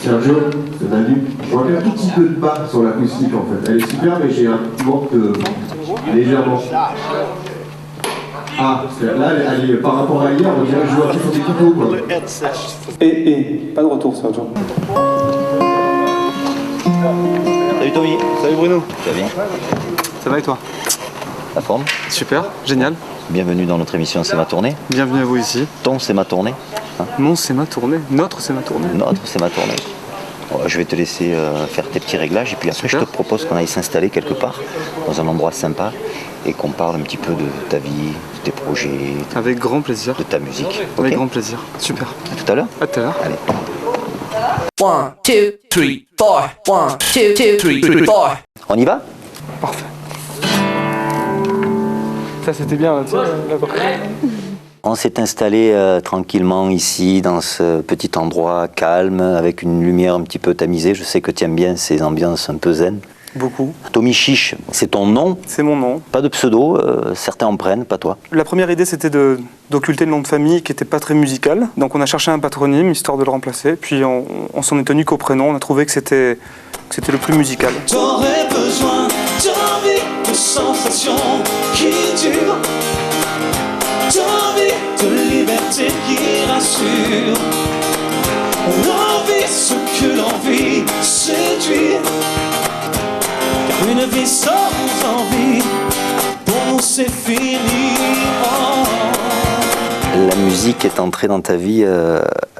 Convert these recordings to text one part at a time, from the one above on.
Sergio, c'est un livre. Je vois un tout petit peu de bas sur l'acoustique en fait. Elle est super, mais j'ai un manque légèrement. Ah, là, elle est, par rapport à hier, on dirait que je vois qu'ils font des couteaux quoi. Et, pas de retour, Sergio. Salut Tommy. Salut Bruno. Tu vas bien? Ça va et toi? La forme? Super, génial. Bienvenue dans notre émission C'est ma tournée. Bienvenue à vous ici. Ton C'est ma tournée. Hein? Mon C'est ma tournée. Notre C'est ma tournée. Notre C'est ma tournée. Je vais te laisser faire tes petits réglages et puis après Super. je te propose qu'on aille s'installer quelque part dans un endroit sympa et qu'on parle un petit peu de ta vie, de tes projets, Avec grand plaisir. de ta musique. Avec Ok? grand plaisir. Super. À tout à l'heure. À tout à l'heure. Allez. 1, 2, 3, 4. 1, 2, 3, 4. On y va? Parfait. Ça c'était bien, tu sais, là-bas. On s'est installé tranquillement ici, dans ce petit endroit calme, avec une lumière un petit peu tamisée. Je sais que tu aimes bien ces ambiances un peu zen. Beaucoup. Tommy Chiche, c'est ton nom, C'est mon nom. pas de pseudo, certains en prennent, pas toi. La première idée c'était d'occulter le nom de famille qui n'était pas très musical. Donc on a cherché un patronyme histoire de le remplacer. Puis on s'en est tenu qu'au prénom. On a trouvé que c'était le plus musical. J'aurais besoin d'envie, de sensations qui durent, d'envie, de liberté qui rassure. L'envie, ce que l'envie séduit. Car une vie sans envie, pour nous c'est fini. Oh. La musique est entrée dans ta vie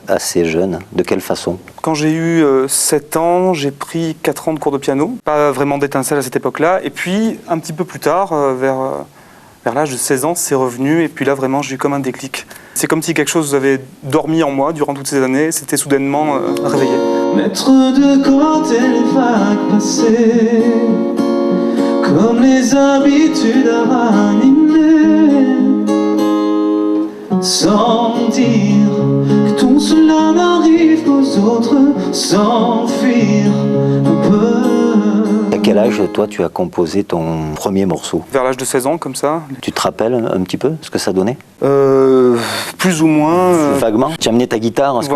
assez jeune. De quelle façon? Quand j'ai eu 7 ans, j'ai pris 4 ans de cours de piano. Pas vraiment d'étincelle à cette époque-là. Et puis, un petit peu plus tard, vers l'âge de 16 ans, c'est revenu. Et puis là, vraiment, j'ai eu comme un déclic. C'est comme si quelque chose avait dormi en moi durant toutes ces années. C'était soudainement réveillé. Mettre de côté les vagues passées, comme les habitudes à ranimer, sans dire que tout cela n'arrive qu'aux autres, sans fuir un peu. À quel âge, toi, tu as composé ton premier morceau? Vers l'âge de 16 ans, comme ça. Tu te rappelles un petit peu ce que ça donnait? Plus ou moins. Vaguement. Tu as amené ta guitare, est-ce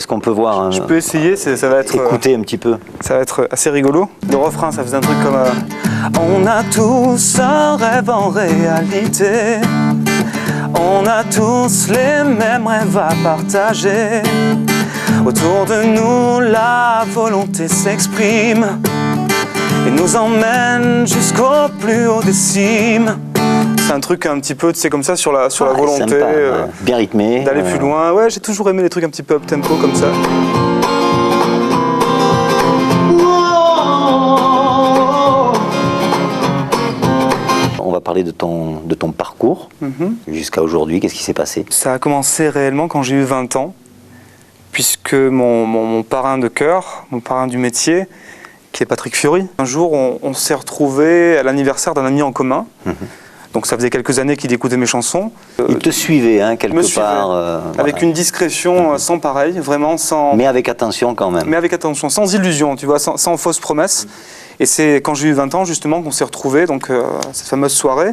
qu'on peut voir? Je peux essayer, ça va être... Écouter un petit peu. Ça va être assez rigolo. Le refrain, ça faisait un truc comme... On a tous un rêve en réalité, on a tous les mêmes rêves à partager. Autour de nous, la volonté s'exprime et nous emmène jusqu'au plus haut des cimes. C'est un truc un petit peu, tu sais, comme ça, sur la volonté. Sympa, ouais. Bien rythmé. D'aller plus loin. Ouais, j'ai toujours aimé les trucs un petit peu up-tempo comme ça. On va parler de ton parcours jusqu'à aujourd'hui. Qu'est-ce qui s'est passé? Ça a commencé réellement quand j'ai eu 20 ans, puisque mon parrain de cœur, mon parrain du métier, qui est Patrick Fiori, un jour on s'est retrouvés à l'anniversaire d'un ami en commun. Donc ça faisait quelques années qu'il écoutait mes chansons. Il te suivait, hein, quelque part. Avec voilà. une discrétion sans pareil, vraiment sans... Mais avec attention quand même. Mais avec attention, sans illusion, tu vois, sans fausses promesses. Et c'est quand j'ai eu 20 ans, justement, qu'on s'est retrouvés, donc cette fameuse soirée.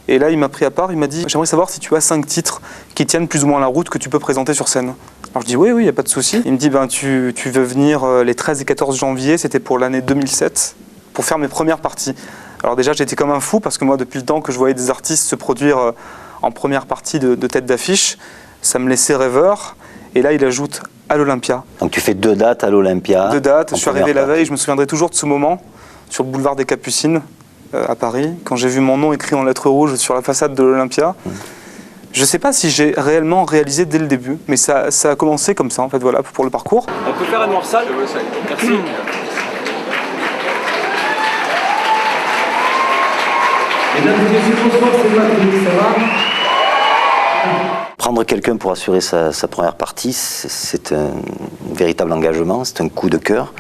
Et là, il m'a pris à part, il m'a dit « J'aimerais savoir si tu as 5 titres qui tiennent plus ou moins la route que tu peux présenter sur scène. » Alors je dis « Oui, il n'y a pas de souci. » Il me dit « Tu veux venir les 13 et 14 janvier, c'était pour l'année 2007, pour faire mes premières parties. » Alors déjà, j'étais comme un fou, parce que moi, depuis le temps que je voyais des artistes se produire en première partie de tête d'affiche, ça me laissait rêveur. Et là, il ajoute à l'Olympia. Donc tu fais 2 dates à l'Olympia. 2 dates, en je suis arrivé la première veille, je me souviendrai toujours de ce moment, sur le boulevard des Capucines, à Paris, quand j'ai vu mon nom écrit en lettres rouges sur la façade de l'Olympia. Je ne sais pas si j'ai réellement réalisé dès le début, mais ça a commencé comme ça, en fait, voilà, pour le parcours. On peut faire un noir sale? Merci. Mesdames et messieurs, bonsoir, c'est Patrick, ça va? Prendre quelqu'un pour assurer sa première partie, c'est un véritable engagement, c'est un coup de cœur.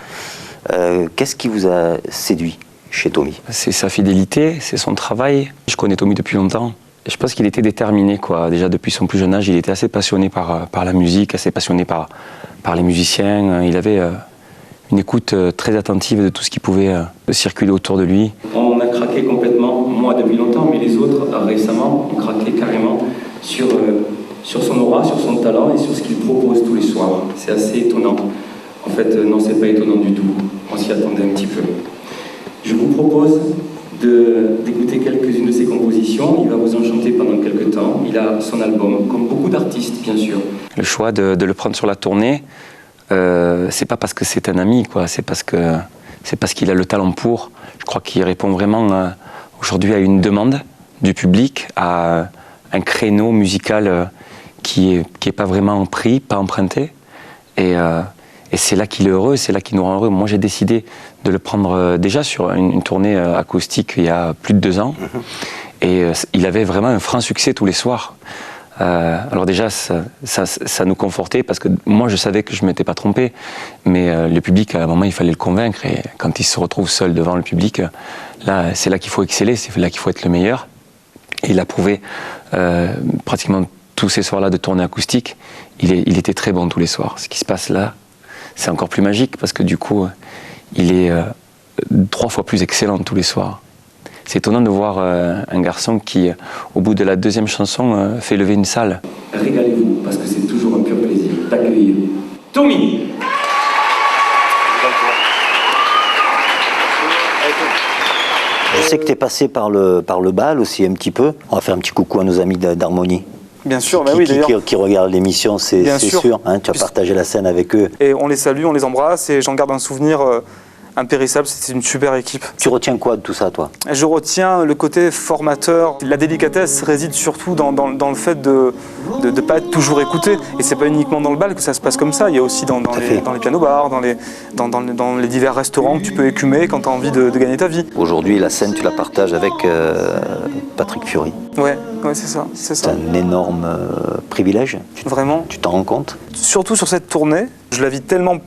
Qu'est-ce qui vous a séduit chez Tommy? C'est sa fidélité, c'est son travail. Je connais Tommy depuis longtemps. Je pense qu'il était déterminé, quoi. Déjà depuis son plus jeune âge, il était assez passionné par la musique, assez passionné par les musiciens. Il avait une écoute très attentive de tout ce qui pouvait circuler autour de lui. On a craqué complètement, moi depuis longtemps, mais les autres récemment ont craqué carrément sur son aura, sur son talent et sur ce qu'il propose tous les soirs. C'est assez étonnant. En fait, non, c'est pas étonnant du tout. On s'y attendait un petit peu. Je vous propose d'écouter quelques-unes de ses compositions. Il va vous enchanter pendant quelques temps. Il a son album, comme beaucoup d'artistes, bien sûr. Le choix de le prendre sur la tournée, c'est pas parce que c'est un ami, quoi. C'est parce qu'il a le talent pour. Je crois qu'il répond vraiment aujourd'hui à une demande du public, à un créneau musical qui est pas vraiment pris, pas emprunté. Et c'est là qu'il est heureux, c'est là qu'il nous rend heureux. Moi, j'ai décidé de le prendre déjà sur une tournée acoustique il y a plus de 2 ans. Et il avait vraiment un franc succès tous les soirs. Alors déjà, ça nous confortait parce que moi, je savais que je ne m'étais pas trompé. Mais le public, à un moment, il fallait le convaincre. Et quand il se retrouve seul devant le public, là, c'est là qu'il faut exceller, c'est là qu'il faut être le meilleur. Et il a prouvé pratiquement tous ces soirs-là de tournée acoustique. Il était très bon tous les soirs. Ce qui se passe là, c'est encore plus magique parce que du coup, il est 3 fois plus excellent tous les soirs. C'est étonnant de voir un garçon qui, au bout de la 2e chanson, fait lever une salle. Régalez-vous, parce que c'est toujours un pur plaisir d'accueillir Tommy. Je sais que tu es passé par le bal aussi un petit peu. On va faire un petit coucou à nos amis d'Harmonie. Bien sûr, bah oui, d'ailleurs. Qui regardent l'émission, c'est sûr. Hein, tu as partagé la scène avec eux. Et on les salue, on les embrasse et j'en garde un souvenir impérissable. C'est une super équipe. Tu retiens quoi de tout ça, toi? Je retiens le côté formateur. La délicatesse réside surtout dans le fait de ne pas être toujours écouté. Et c'est pas uniquement dans le bal que ça se passe comme ça. Il y a aussi dans les pianos-bars, dans les divers restaurants que tu peux écumer quand tu as envie de gagner ta vie. Aujourd'hui, la scène, tu la partages avec Patrick Fiori. Ouais, c'est ça. C'est un énorme privilège. Vraiment. Tu t'en rends compte? Surtout sur cette tournée, je la vis tellement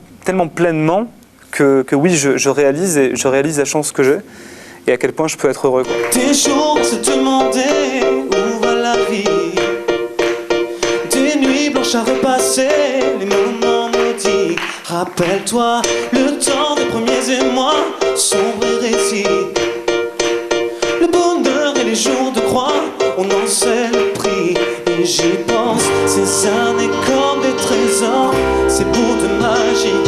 pleinement que oui, je réalise la chance que j'ai et à quel point je peux être heureux. Des jours à se demander où va la vie, des nuits blanches à repasser les moments maudits. Rappelle-toi le temps des premiers émois, sombre et récit. Le bonheur et les jours de croix, on en sait le prix. Et j'y pense, ces années comme des trésors, ces bouts de magie,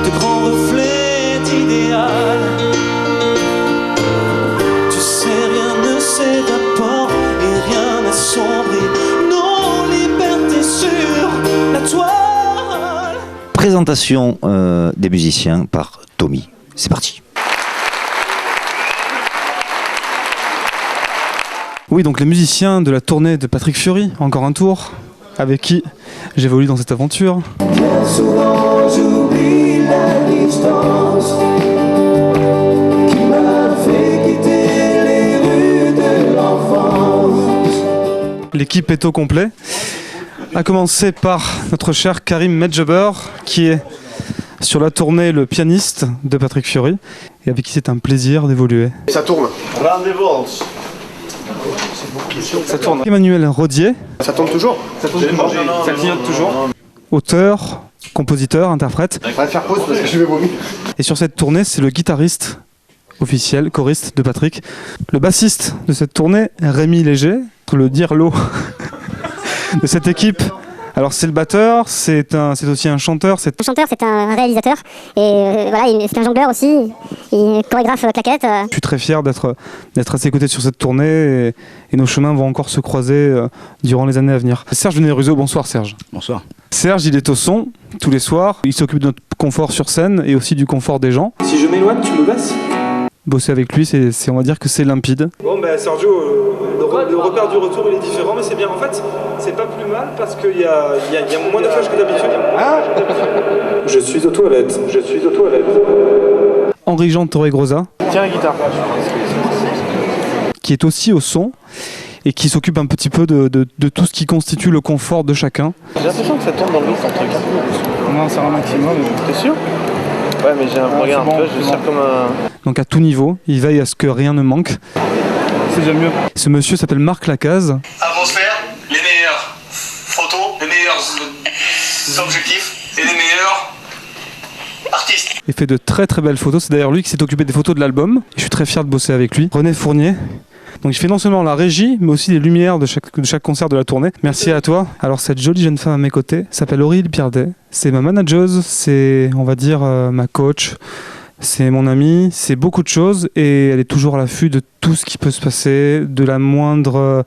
de grands reflets d'idéal. Tu sais, rien ne s'évapore et rien n'assombrit nos libertés sur la toile. Présentation des musiciens par Tommy. C'est parti. Oui, donc les musiciens de la tournée de Patrick Fiori, encore un tour, avec qui j'évolue dans cette aventure. Bien souvent j'oublie la distance qui m'a fait quitter les rues de l'enfance. L'équipe est au complet, à commencer par notre cher Karim Medjaber, qui est sur la tournée le pianiste de Patrick Fiori, et avec qui c'est un plaisir d'évoluer. Ça tourne. Ça tourne. Emmanuel Rodier. Ça tourne toujours. Ça clignote toujours. Auteur, compositeur, interprète. On va faire pause parce que je vais vomir. Et sur cette tournée, c'est le guitariste officiel, choriste de Patrick. Le bassiste de cette tournée, Rémi Léger, le dirlo de cette équipe. Alors c'est le batteur, c'est aussi un chanteur. Un chanteur, c'est un réalisateur. Et voilà, c'est un jongleur aussi. Il chorégraphe claquette. Je suis très fier d'être à ses côtés sur cette tournée et nos chemins vont encore se croiser durant les années à venir. Serge Veneruso, bonsoir Serge. Bonsoir. Serge, il est au son tous les soirs. Il s'occupe de notre confort sur scène et aussi du confort des gens. Si je m'éloigne, tu me baisses. Bosser avec lui, on va dire que c'est limpide. Bon, ben Sergio, le repère du retour il est différent, mais c'est bien. En fait, c'est pas plus mal parce qu'il y a moins de flash que d'habitude. Ah, je suis aux toilettes. Henri Jean Torregrosa. Tiens la guitare. Qui est aussi au son et qui s'occupe un petit peu de tout ce qui constitue le confort de chacun. J'ai l'impression que ça tourne dans le ton truc. Non, c'est un maximum. T'es sûr? Ouais, mais j'ai un regard, tu vois, je sers comme un... Donc à tout niveau, il veille à ce que rien ne manque. C'est déjà mieux. Ce monsieur s'appelle Marc Lacaze. Atmosphère, les meilleures photos, les meilleurs objectifs et les meilleurs artistes. Il fait de très très belles photos. C'est d'ailleurs lui qui s'est occupé des photos de l'album. Je suis très fier de bosser avec lui. René Fournier, Donc il fait non seulement la régie, mais aussi les lumières de chaque concert de la tournée. Merci à toi. Alors cette jolie jeune femme à mes côtés s'appelle Aurélie Pierdet. C'est ma manageuse, c'est on va dire ma coach. C'est mon amie, c'est beaucoup de choses et elle est toujours à l'affût de tout ce qui peut se passer, de la moindre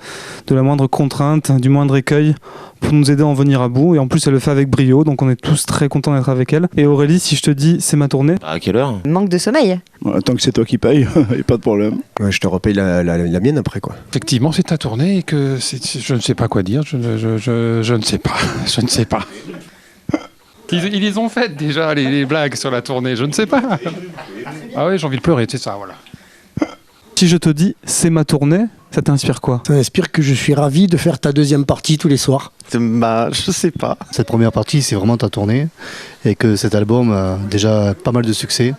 contrainte, du moindre écueil pour nous aider à en venir à bout. Et en plus, elle le fait avec brio, donc on est tous très contents d'être avec elle. Et Aurélie, si je te dis c'est ma tournée. À quelle heure? Manque de sommeil. Ouais, tant que c'est toi qui paye, y a pas de problème. Ouais, je te repaye la mienne après, quoi. Effectivement, c'est ta tournée et que je ne sais pas quoi dire, je ne sais pas, je ne sais pas. Ils les ont faites déjà, les blagues sur la tournée, je ne sais pas. Ah oui, j'ai envie de pleurer, c'est ça, voilà. Si je te dis c'est ma tournée, ça t'inspire quoi? Ça m'inspire que je suis ravi de faire ta deuxième partie tous les soirs. Bah, je sais pas. Cette première partie, c'est vraiment ta tournée et que cet album a déjà pas mal de succès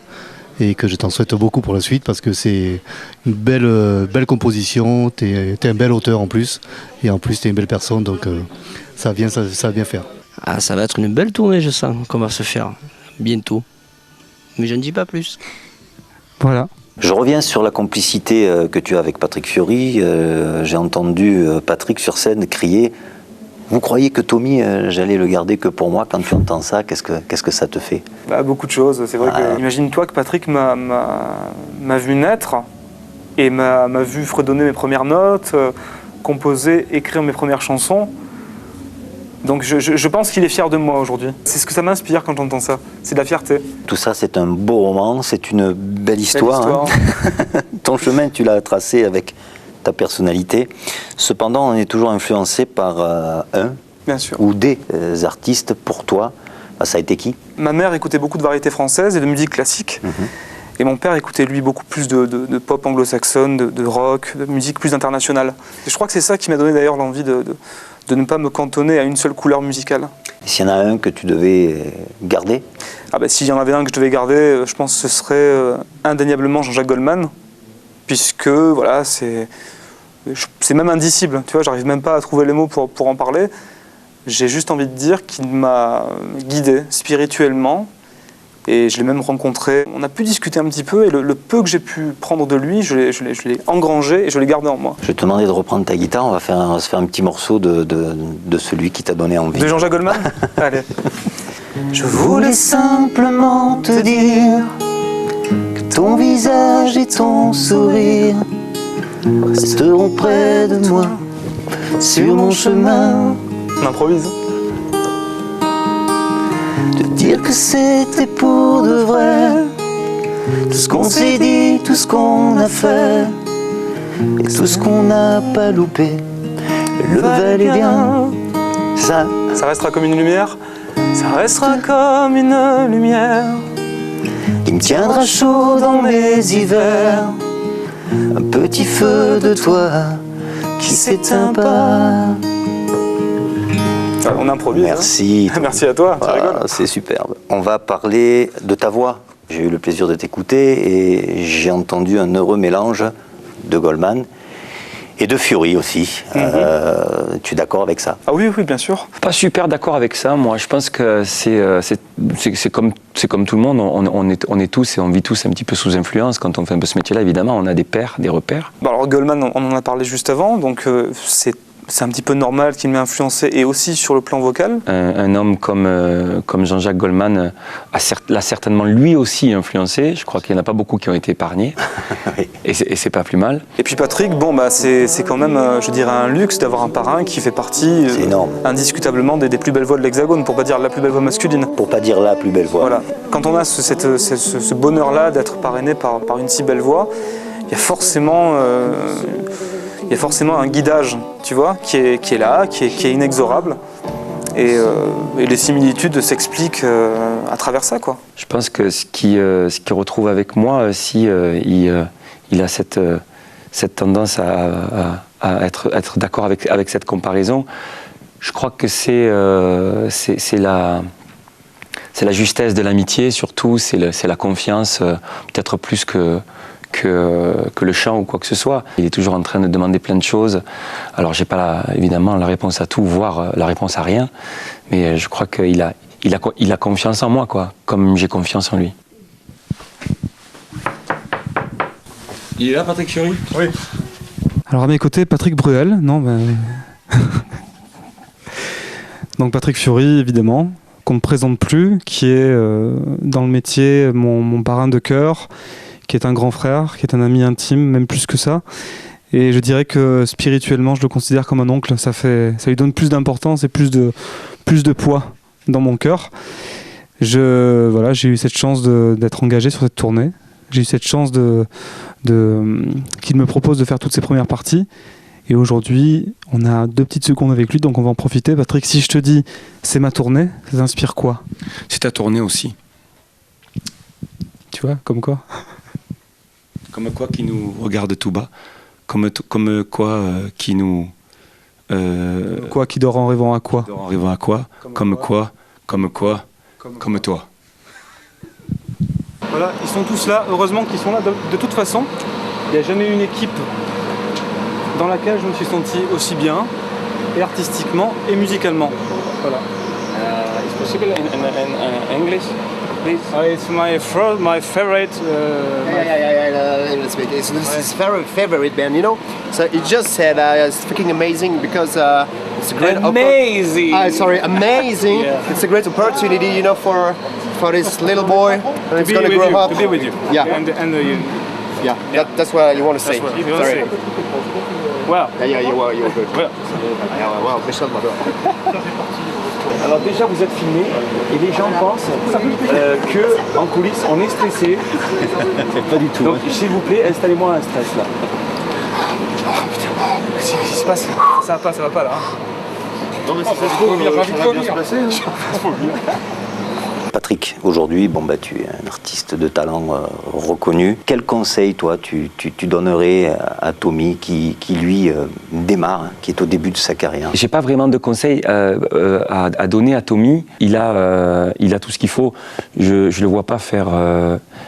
et que je t'en souhaite beaucoup pour la suite parce que c'est une belle composition, t'es un bel auteur en plus et en plus t'es une belle personne donc ça va bien faire. Ah, ça va être une belle tournée, je sens, qu'on va se faire bientôt. Mais je ne dis pas plus. Voilà. Je reviens sur la complicité que tu as avec Patrick Fiori. J'ai entendu Patrick sur scène crier « Vous croyez que Tommy, j'allais le garder que pour moi ?» Quand tu entends ça, qu'est-ce que ça te fait? Beaucoup de choses. C'est vrai que imagine-toi que Patrick m'a vu naître et m'a vu fredonner mes premières notes, composer, écrire mes premières chansons. Donc je pense qu'il est fier de moi aujourd'hui. C'est ce que ça m'inspire quand j'entends ça, c'est de la fierté. Tout ça, c'est un beau roman, c'est une belle histoire. Hein. Ton chemin, tu l'as tracé avec ta personnalité. Cependant, on est toujours influencé par Bien sûr. Ou des artistes pour toi. Ça a été qui? Ma mère écoutait beaucoup de variétés françaises et de musique classique. Et mon père écoutait, lui, beaucoup plus de pop anglo-saxonne, de rock, de musique plus internationale. Et je crois que c'est ça qui m'a donné d'ailleurs l'envie de ne pas me cantonner à une seule couleur musicale. Et s'il y en a un que tu devais garder? S'il y en avait un que je devais garder, je pense que ce serait indéniablement Jean-Jacques Goldman, puisque voilà, c'est même indicible, tu vois, j'arrive même pas à trouver les mots pour en parler. J'ai juste envie de dire qu'il m'a guidé spirituellement. Et je l'ai même rencontré. On a pu discuter un petit peu et le peu que j'ai pu prendre de lui, je l'ai engrangé et je l'ai gardé en moi. Je vais te demander de reprendre ta guitare. On va se faire un petit morceau de celui qui t'a donné envie. De Jean-Jacques Goldman. Allez. Je voulais simplement te dire que ton visage et ton sourire resteront près de moi sur mon chemin. On improvise. De dire que c'était pour de vrai, tout ce qu'on s'est dit, tout ce qu'on a fait, et tout ce qu'on n'a pas loupé, le valait bien. Ça restera comme une lumière. Ça restera comme une lumière qui me tiendra chaud dans mes hivers. Un petit feu de toi qui s'éteint pas. On improvise. Merci. Hein. Merci à toi, tu rigoles. C'est superbe. On va parler de ta voix. J'ai eu le plaisir de t'écouter et j'ai entendu un heureux mélange de Goldman et de Fiori aussi. Tu es d'accord avec ça? Ah oui, bien sûr. Pas super d'accord avec ça, moi. Je pense que c'est comme tout le monde. On est tous et on vit tous un petit peu sous influence quand on fait un peu ce métier-là. Évidemment, on a des pairs, des repères. Alors Goldman, on en a parlé juste avant, donc c'est un petit peu normal qu'il m'ait influencé et aussi sur le plan vocal. Un homme comme Jean-Jacques Goldman l'a certainement lui aussi influencé. Je crois qu'il n'y en a pas beaucoup qui ont été épargnés. Oui. Et c'est pas plus mal. Et puis Patrick, c'est quand même, je dirais, un luxe d'avoir un parrain qui fait partie indiscutablement des plus belles voix de l'Hexagone, pour pas dire la plus belle voix masculine. Pour pas dire la plus belle voix. Voilà. Quand on a ce bonheur-là d'être parrainé par une si belle voix, il y a forcément un guidage, tu vois, qui est là, qui est inexorable. Et les similitudes s'expliquent à travers ça, quoi. Je pense que ce qu'il retrouve avec moi aussi, il a cette tendance à être d'accord avec cette comparaison. Je crois que c'est la justesse de l'amitié, surtout, c'est la confiance, peut-être plus que le chant ou quoi que ce soit. Il est toujours en train de demander plein de choses. Alors j'ai pas évidemment la réponse à tout, voire la réponse à rien, mais je crois qu'il a confiance en moi, quoi, comme j'ai confiance en lui. Il est là, Patrick Fiori? Oui. Alors à mes côtés, Patrick Bruel, non ben... Donc Patrick Fiori, évidemment, qu'on ne présente plus, qui est dans le métier mon parrain de cœur, qui est un grand frère, qui est un ami intime, même plus que ça. Et je dirais que spirituellement, je le considère comme un oncle. Ça lui donne plus d'importance et plus de poids dans mon cœur. Voilà, j'ai eu cette chance d'être engagé sur cette tournée. J'ai eu cette chance qu'il me propose de faire toutes ces premières parties. Et aujourd'hui, on a 2 petites secondes avec lui, donc on va en profiter. Patrick, si je te dis c'est ma tournée, ça t'inspire quoi? C'est ta tournée aussi. Tu vois, comme quoi? Comme quoi qui nous regarde tout bas. Comme quoi qui nous... Quoi qui dort en rêvant à quoi? Dort en rêvant à quoi? Comme toi. Voilà, ils sont tous là, heureusement qu'ils sont là. De toute façon, il n'y a jamais eu une équipe dans laquelle je me suis senti aussi bien, et artistiquement et musicalement. Voilà. Is possible in English, please? It's my favorite. Let's speak. It's his very favorite band, you know. So he just said it's freaking amazing because it's a great amazing. Sorry, amazing. Yeah. It's a great opportunity, you know, for this little boy and it's gonna grow up. To be with you. Yeah. Yeah. That's what you want to say. That's what you want to say. Well. Yeah, you're good. Well. Well, Michel m'adore. Alors déjà vous êtes filmé et les gens pensent que en coulisses on est stressé. Pas du tout. Donc s'il vous plaît, installez-moi un stress là. Qu'est-ce qui se passe? Ça va pas là. Non mais si ça se trouve, ça va bien se passer. Patrick, aujourd'hui, tu es un artiste de talent reconnu. Quel conseil, toi, tu donnerais à Tommy qui lui, démarre, qui est au début de sa carrière? J'ai pas vraiment de conseils à donner à Tommy. Il a tout ce qu'il faut. Je le vois pas faire.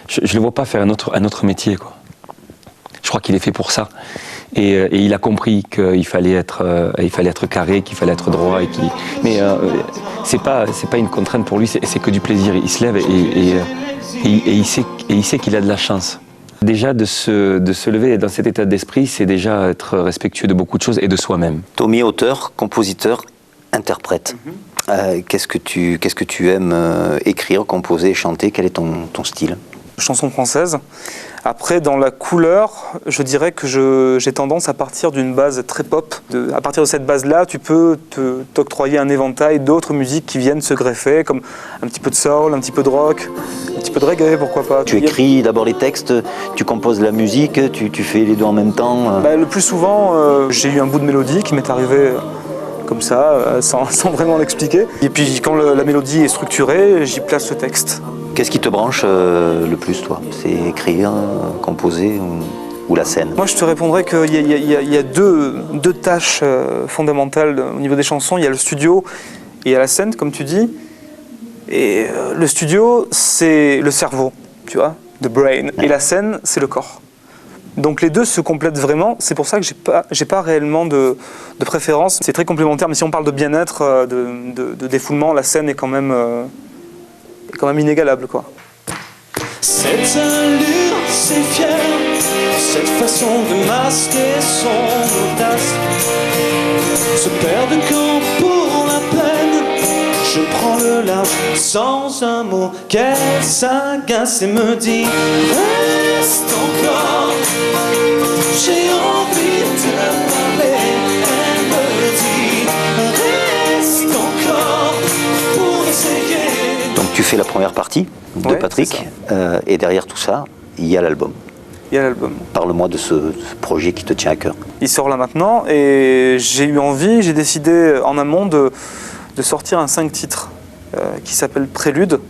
Je le vois pas faire un autre métier, quoi. Je crois qu'il est fait pour ça. Et il a compris qu'il fallait être carré, qu'il fallait être droit. Mais c'est pas une contrainte pour lui, c'est que du plaisir. Il se lève et il sait qu'il a de la chance. Déjà, de se lever dans cet état d'esprit, c'est déjà être respectueux de beaucoup de choses et de soi-même. Tommy, auteur, compositeur, interprète. Qu'est-ce que tu aimes écrire, composer, chanter? Quel est ton style? Chanson française. Après, dans la couleur, je dirais que j'ai tendance à partir d'une base très pop. À partir de cette base-là, tu peux t'octroyer un éventail d'autres musiques qui viennent se greffer, comme un petit peu de soul, un petit peu de rock, un petit peu de reggae, pourquoi pas. Tu écris d'abord les textes, tu composes la musique, tu fais les deux en même temps Le plus souvent, j'ai eu un bout de mélodie qui m'est arrivé comme ça, sans vraiment l'expliquer. Et puis quand la mélodie est structurée, j'y place le texte. Qu'est-ce qui te branche le plus, toi? C'est écrire, composer ou la scène? Moi, je te répondrais qu'il y a deux tâches fondamentales au niveau des chansons. Il y a le studio et il y a la scène, comme tu dis. Et le studio, c'est le cerveau, tu vois, the brain. Et la scène, c'est le corps. Donc les deux se complètent vraiment. C'est pour ça que j'ai pas réellement de préférence. C'est très complémentaire, mais si on parle de bien-être, de défoulement, la scène est quand même inégalable, quoi. Cette allure, c'est fier, cette façon de masquer son audace. Se perd de camp pour la peine, je prends le large sans un mot. Qu'elle s'agace et me dit reste encore, j'ai envie de te parler. Elle me dit reste encore pour essayer. Donc tu fais la première partie de Patrick, et derrière tout ça, il y a l'album. Il y a l'album. Parle-moi de ce projet qui te tient à cœur. Il sort là maintenant et j'ai décidé en amont de sortir un 5 titres qui s'appelle Prélude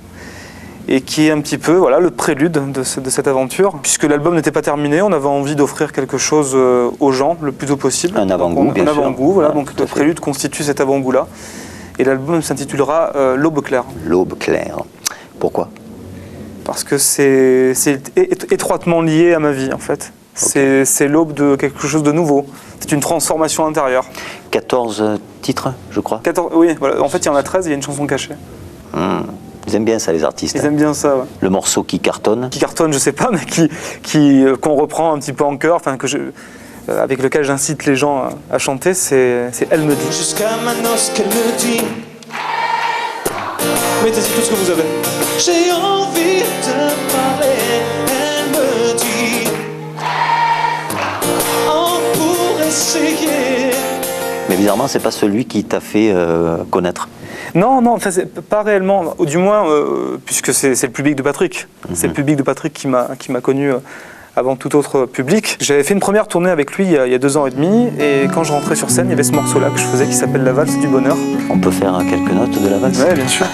et qui est un petit peu le prélude de cette aventure. Puisque l'album n'était pas terminé, on avait envie d'offrir quelque chose aux gens le plus tôt possible. Un avant-goût, bien sûr. Un avant-goût, voilà. Donc le Prélude constitue cet avant-goût-là. Et l'album s'intitulera L'Aube claire. L'Aube claire. Pourquoi? Parce que c'est étroitement lié à ma vie, en fait. Okay. C'est l'aube de quelque chose de nouveau. C'est une transformation intérieure. 14 titres, je crois. 14, oui, voilà. En fait, il y en a 13 et il y a une chanson cachée. Ils aiment bien ça, les artistes. Ils aiment bien ça, ouais. Le morceau qui cartonne? Qui cartonne, je sais pas, mais qu'on reprend un petit peu en chœur. Enfin, avec lequel j'incite les gens à chanter, c'est Elle me dit. Jusqu'à maintenant, ce qu'elle me dit. Mettez-y tout ce que vous avez. J'ai envie de parler, elle me dit. On pourrait essayer. Mais bizarrement, c'est pas celui qui t'a fait connaître. Non, enfin, pas réellement. Ou du moins, puisque c'est le public de Patrick. C'est le public de Patrick qui m'a connu avant tout autre public. J'avais fait une première tournée avec lui il y a 2 ans et demi. Et quand je rentrais sur scène, il y avait ce morceau-là que je faisais qui s'appelle La valse du bonheur. On peut faire quelques notes de la valse? Ouais, bien sûr.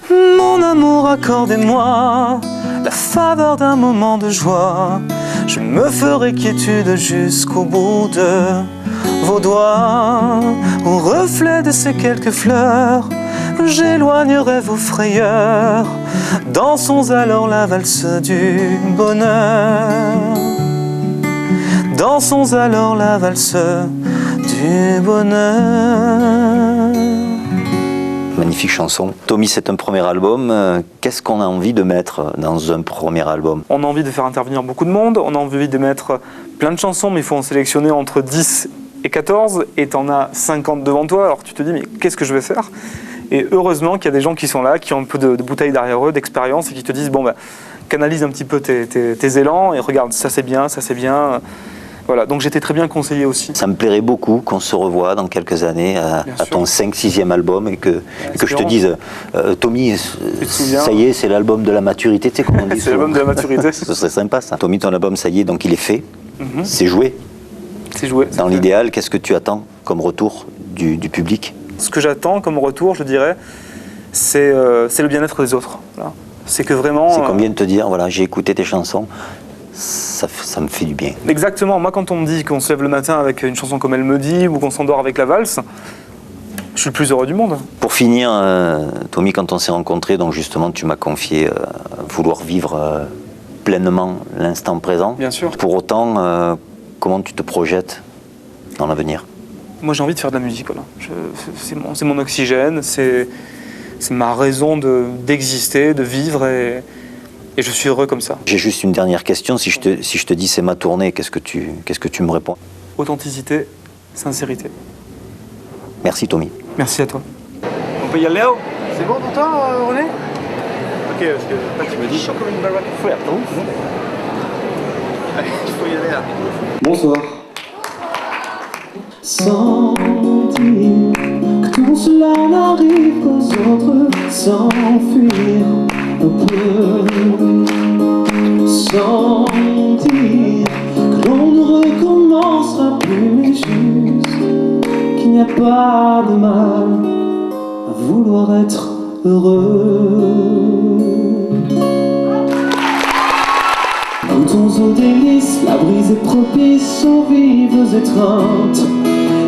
Mon amour, accordez-moi la faveur d'un moment de joie. Je me ferai quiétude jusqu'au bout de vos doigts. Au reflet de ces quelques fleurs, j'éloignerai vos frayeurs. Dansons alors la valse du bonheur. Dansons alors la valse du bonheur. Magnifique chanson. Tommy, c'est un premier album. Qu'est-ce qu'on a envie de mettre dans un premier album? On a envie de faire intervenir beaucoup de monde, on a envie de mettre plein de chansons, mais il faut en sélectionner entre 10 et 14, et t'en as 50 devant toi, alors tu te dis, mais qu'est-ce que je vais faire? Et heureusement qu'il y a des gens qui sont là, qui ont un peu de bouteilles derrière eux, d'expérience, et qui te disent, bon, canalise un petit peu tes élans, et regarde, ça c'est bien, ça c'est bien. Voilà, donc j'étais très bien conseillé aussi. Ça me plairait beaucoup qu'on se revoie dans quelques années à ton 5-6e album et que je te dise, Tommy, ça y est, c'est l'album de la maturité, tu sais comment on dit. C'est l'album de la maturité. Ce serait sympa ça. Tommy, ton album, ça y est, donc il est fait, c'est joué. C'est joué. Dans l'idéal, qu'est-ce que tu attends comme retour du public? Ce que j'attends comme retour, je dirais, c'est le bien-être des autres. Voilà. C'est que vraiment... C'est combien de te dire, voilà, j'ai écouté tes chansons, ça me fait du bien. Exactement. Moi, quand on me dit qu'on se lève le matin avec une chanson comme Elle me dit, ou qu'on s'endort avec la valse, je suis le plus heureux du monde. Pour finir, Tommy, quand on s'est rencontrés, donc justement, tu m'as confié vouloir vivre pleinement l'instant présent. Bien sûr. Pour autant, comment tu te projettes dans l'avenir? Moi, j'ai envie de faire de la musique. Voilà. C'est mon oxygène, c'est ma raison d'exister, de vivre, et je suis heureux comme ça. J'ai juste une dernière question. Si je te dis c'est ma tournée, qu'est-ce que tu me réponds? Authenticité, sincérité. Merci Tommy. Merci à toi. On peut y aller là-haut? C'est bon pour toi, René? Ok, parce que tu me dis chaud comme une baraque à frère, non? Allez, il faut y aller là. Bonsoir. Sans dire que tout cela n'arrive qu'aux autres, sans fuir un peu, sans dire que l'on ne recommencera plus, mais juste qu'il n'y a pas de mal à vouloir être heureux. Goûtons aux délices, la brise est propice aux vives étreintes.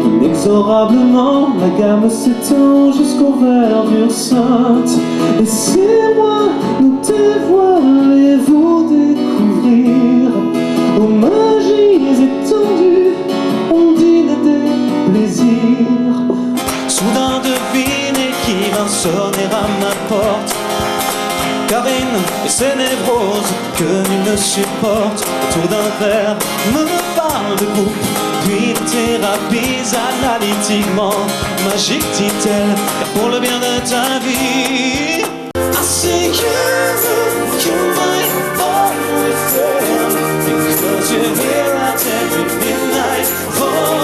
Inexorablement, la gamme s'étend jusqu'aux verdures saintes. Laissez-moi nous dévoiler, vous découvrir aux magies étendues, on dîne des plaisirs. Soudain devinez qui vint sonner à ma porte. Karine et ses névroses que nul ne supporte. Autour d'un verre me parle de couple, puis de thérapies analytiquement magiques, dit-elle, car pour le bien de ta vie. I say you might fall with them, because you're here at every midnight fall.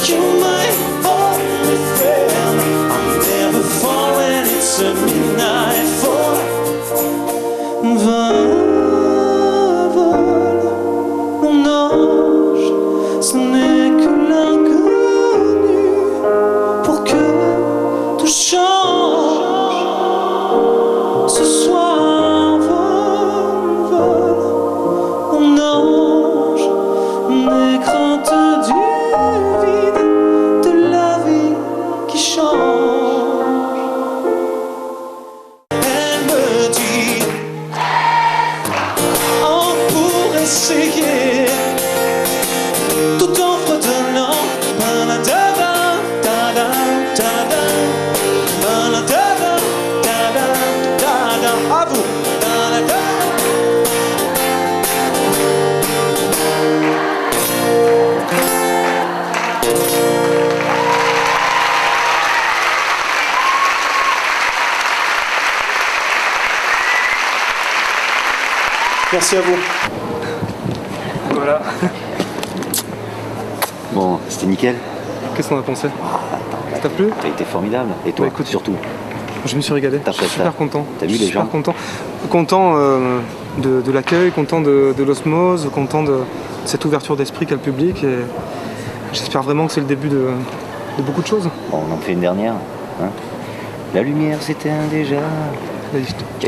You might fall with them, I'm never falling, it's a midnight fall. Mon ange, ce n'est que l'inconnu. Pour que tout change, ce soir vol. Mon ange, n'aie crainte du vide, de la vie qui change. Merci à vous. Voilà. Bon, c'était nickel. Qu'est-ce qu'on a pensé? Ça t'a plu? T'as été formidable. Et toi, écoute, surtout. Je me suis régalé. Je suis super content. T'as vu les gens? Super content. Content de l'accueil, content de l'osmose, content de cette ouverture d'esprit qu'a le public. Et j'espère vraiment que c'est le début de beaucoup de choses. Bon, on en fait une dernière. Hein. La lumière s'éteint déjà.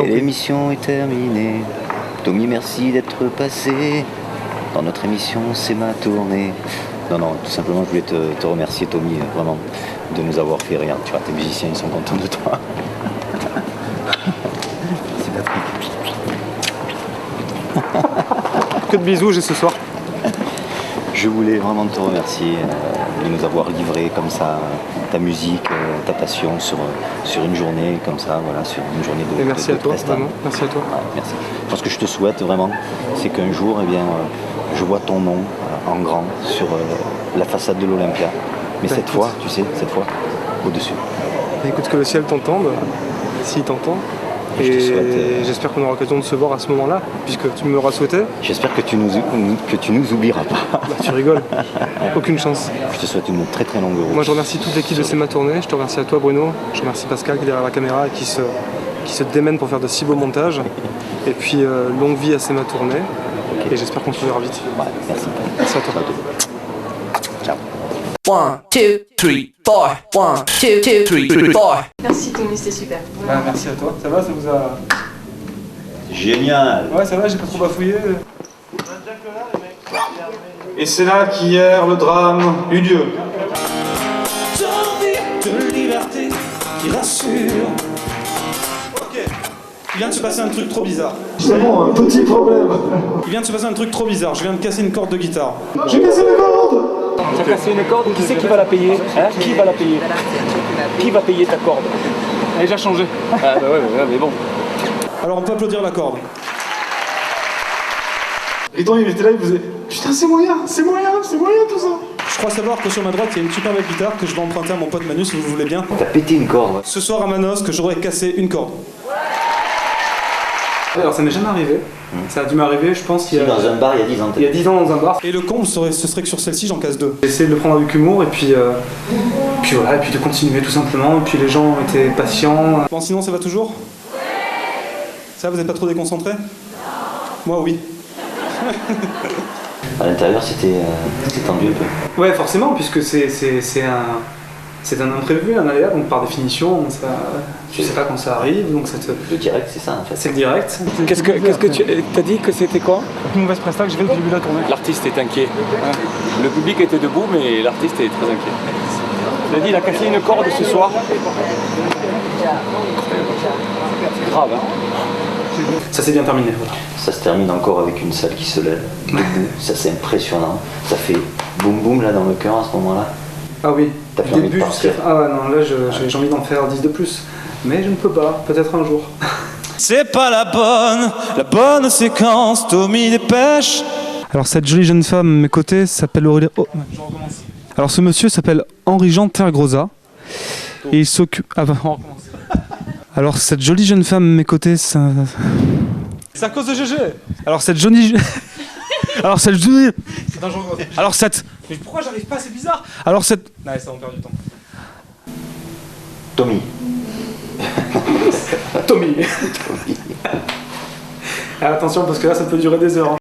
L'émission est terminée. Tommy, merci d'être passé. Dans notre émission, c'est ma tournée. Non, tout simplement, je voulais te remercier, Tommy, vraiment, de nous avoir fait rire. Tu vois, tes musiciens, ils sont contents de toi. C'est Patrick. Que de bisous, j'ai ce soir. Je voulais vraiment te remercier de nous avoir livré comme ça ta musique, ta passion sur une journée comme ça, voilà, sur une journée de. Et merci à toi, vraiment. Merci à toi. Ouais, merci. Ce que je te souhaite vraiment, c'est qu'un jour, eh bien, je vois ton nom en grand sur la façade de l'Olympia. Mais cette fois, tu sais, au-dessus. Écoute, que le ciel t'entende, s'il t'entend. Et j'espère qu'on aura l'occasion de se voir à ce moment-là, puisque tu me l'auras souhaité. J'espère que tu nous oublieras pas. Bah, tu rigoles. Aucune chance. Je te souhaite une très très longue route. Moi je remercie toute l'équipe de C'est ma tournée. Je te remercie à toi Bruno. Je remercie Pascal qui est derrière la caméra et qui se démène pour faire de si beaux montages. Et puis longue vie à C'est ma tournée. Okay. Et j'espère qu'on se verra vite. Ouais, merci. Merci à toi. Ciao. 1, 2, 3, 4. 1, 2, 3, 4. Merci Tommy, c'était super. Ah, merci à toi. Ça va, ça vous a... Génial. Ouais, ça va, j'ai pas trop bafouillé. Et c'est là qu'hier le drame eut lieu. De liberté qui rassure. Ok. Il vient de se passer un truc trop bizarre. Justement, un petit problème. Il vient de se passer un truc trop bizarre. Je viens de casser une corde de guitare. J'ai cassé une corde. Tu as cassé une corde, qui c'est qui va la payer, hein? Qui va la payer? Qui va payer ta corde? Elle a déjà changé. Ah bah ouais, mais bon. Alors on peut applaudir la corde. Riton, il était là, il faisait putain, c'est moyen tout ça. Je crois savoir que sur ma droite, il y a une super belle guitare que je vais emprunter à mon pote Manu si vous voulez bien. T'as pété une corde. Ouais. Ce soir à Manos, que j'aurais cassé une corde. Alors ça m'est jamais arrivé. Ça a dû m'arriver, je pense, il y a... Dans un bar, il y a 10 ans. Il y a 10 ans dans un bar. Et le comble, ce serait que sur celle-ci, j'en casse 2. J'ai essayé de le prendre avec humour et puis voilà, et puis de continuer tout simplement. Et puis les gens étaient patients. Bon, sinon ça va toujours? Ça, vous n'êtes pas trop déconcentrés? Moi, oui. À l'intérieur, c'était tendu un peu. Ouais, forcément, puisque c'est un imprévu, un aléa, donc par définition, tu sais pas quand ça arrive, donc ça te... Le direct, c'est ça en fait. C'est le direct. Qu'est-ce que tu as dit que c'était quoi? Une mauvaise presta que j'ai fait depuis le début de la tournée. L'artiste est inquiet. Le public était debout, mais l'artiste est très inquiet. Il a dit, il a cassé une corde ce soir. C'est grave, hein? Ça s'est bien terminé. Voilà. Ça se termine encore avec une salle qui se lève debout. Ça, c'est impressionnant. Ça fait boum boum là dans le cœur à ce moment-là. Ah oui, t'as fait envie de partir. Ah ouais, non, là j'ai envie d'en faire 10 de plus. Mais je ne peux pas, peut-être un jour. C'est pas la bonne séquence, Tommy dépêche. Alors cette jolie jeune femme à mes côtés s'appelle Aurélie... Oh. Alors ce monsieur s'appelle Henri-Jean Tergrosa. Et il s'occupe... Ah bah, on recommence. Alors cette jolie jeune femme à mes côtés, c'est à cause de GG. Alors cette jolie... Alors cette jolie... C'est dangereux. Alors cette... Mais pourquoi j'arrive pas, c'est bizarre. Alors cette... Ouais, ça on perd du temps. Tommy. Tommy. Attention parce que là ça peut durer des heures.